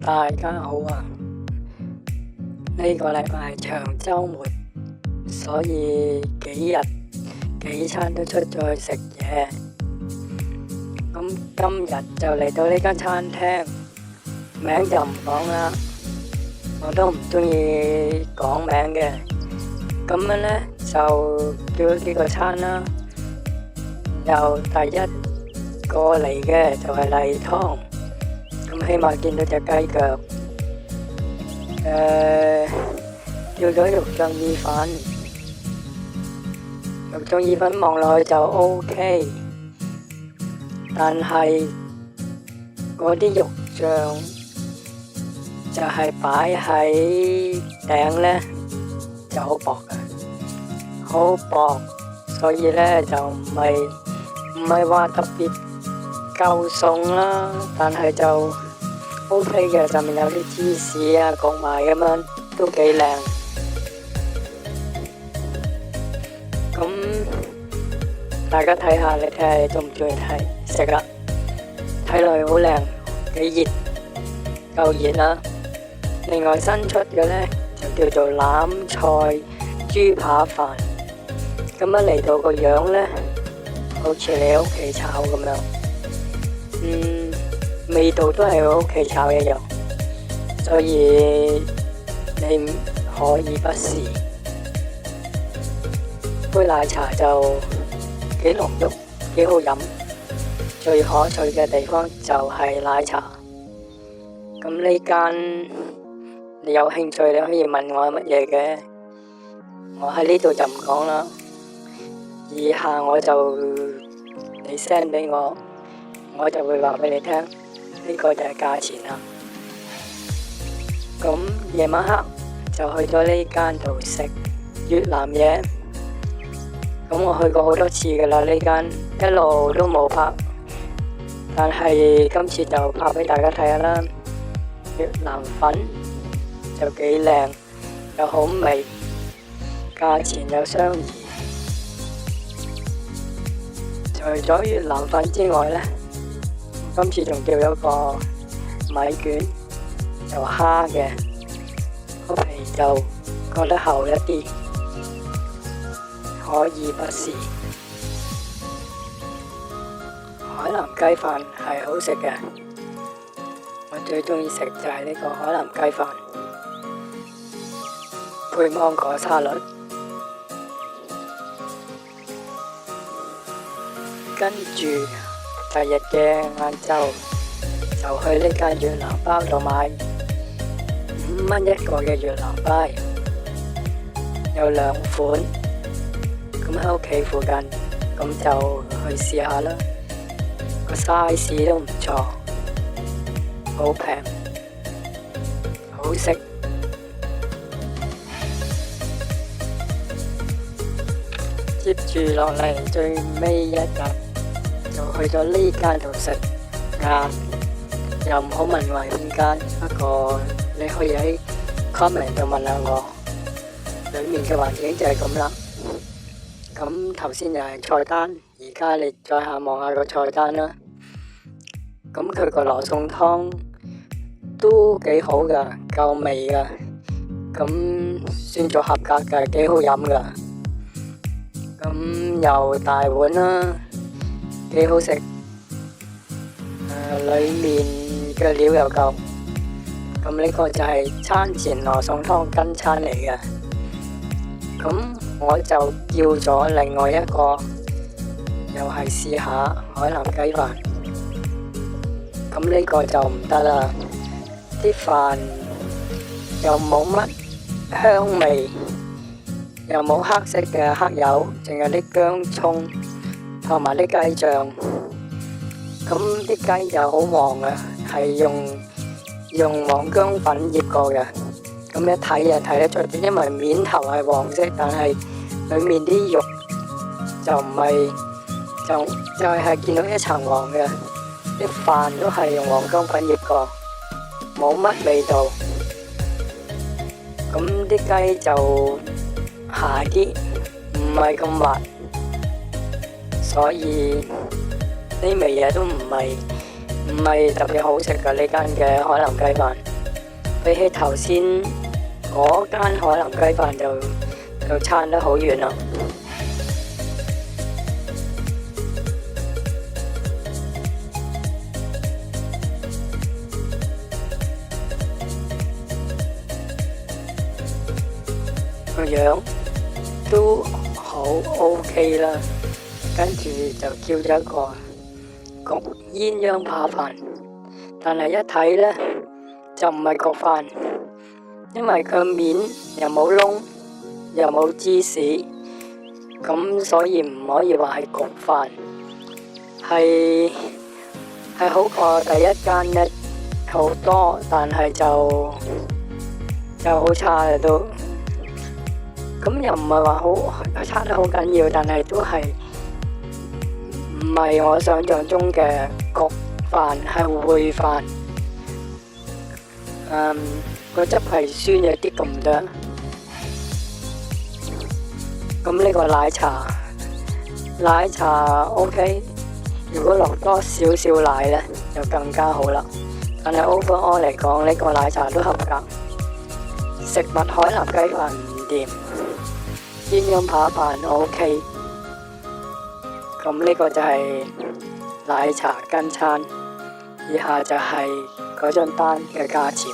大家好啊！呢個禮拜係長週末，所以幾餐都出咗去食嘢。咁今日就嚟到呢間餐廳，名就唔講啦，我都唔中意講名嘅。咁樣呢，就叫咗幾個餐啦。由第一個嚟嘅就係例湯，咁起碼見到隻雞腳。叫咗肉醬意粉，肉醬意粉望落去就 OK， 但係嗰啲肉醬就係擺喺頂呢就好薄嘅，好薄，所以呢就唔係話特別夠餸啦，但係就 OK 嘅，上面有啲芝士啊焗埋咁樣，都幾靚。咁大家睇下，你睇下你中唔中意睇食啦？睇落去好靚，幾熱，夠熱啦。另外新出嘅呢，就叫做欖菜豬扒飯，咁樣嚟到個樣呢，好似你屋企炒咁樣，味道都係我屋企炒一樣，所以你可以不試。杯奶茶就幾濃郁，幾好飲。最可取嘅地方就係奶茶。咁呢間你有興趣你可以問我乜嘢嘅，我喺呢度就唔講啦。以下我就你 send 俾我，我就會話俾你聽。呢個就係價錢啦。咁夜晚黑就去咗呢間度食越南嘢。咁我去過好多次噶啦，呢間一路都冇拍，但係今次就拍俾大家睇下啦。越南粉就幾靚，又好味，價錢又相宜。除咗越南粉之外呢，今次仲叫咗個米卷，就蝦嘅，個皮就覺得厚一啲，可以不試。海南雞飯係好食嘅，我最中意食就係呢個海南雞飯，配芒果沙律。跟住第日嘅晏晝就去呢間越南包度買5蚊一個嘅越南包，有2款，咁喺屋企附近，咁就去試下啦。個 size 都唔錯，好平，好食。接住落嚟最尾一日，就去咗呢間度食晏，又唔好問我係邊間，不過你可以喺 comment 度問下我，裏面嘅環境就係咁啦。咁頭先就係菜單，而家你再下望下個菜單啦。咁佢個羅宋湯都幾好噶，夠味噶，咁算做合格嘅，幾好飲噶。咁又大碗啦，幾好食。裏面嘅料又夠。咁呢個就係餐前羅宋湯跟餐嚟嘅。咁我就叫咗另外一個，又係試下海南雞飯。咁呢個就唔得啦，啲飯又冇乜香味，又冇黑色嘅黑油，淨係啲薑葱同埋啲雞醬。咁啲雞就好黃啊，係用黃薑粉醃過嘅。咁一睇就睇得出，因為面頭係黃色，但係裏面啲肉就唔係，就係見到一層黃嘅。啲飯都係用黃薑粉醃過，冇乜味道。咁啲雞就鞋啲，唔係咁滑，所以呢味嘢都唔係特別好食㗎。呢間嘅海南雞飯。比起頭先嗰間海南雞飯就差得好遠啦。個樣都好 OK 啦，跟住就叫咗一個焗鴛鴦扒飯，但係一睇呢，就唔係焗飯，因為佢面又冇窿又冇芝士，咁所以唔可以話係焗飯，係好過第一間呢好多，但係就好差嘅都。咁又唔係話好差得好緊要，但係都係唔係我想象中嘅焗飯，係燴飯。個汁係酸咗啲咁多。咁呢個奶茶 OK， 如果落多少少奶呢，就更加好啦。但係 overall 嚟講，呢個奶茶都合格。食物海南雞飯唔掂。鴛鴦扒飯 OK， 咁呢個就係奶茶跟餐，以下就係嗰張單嘅價錢。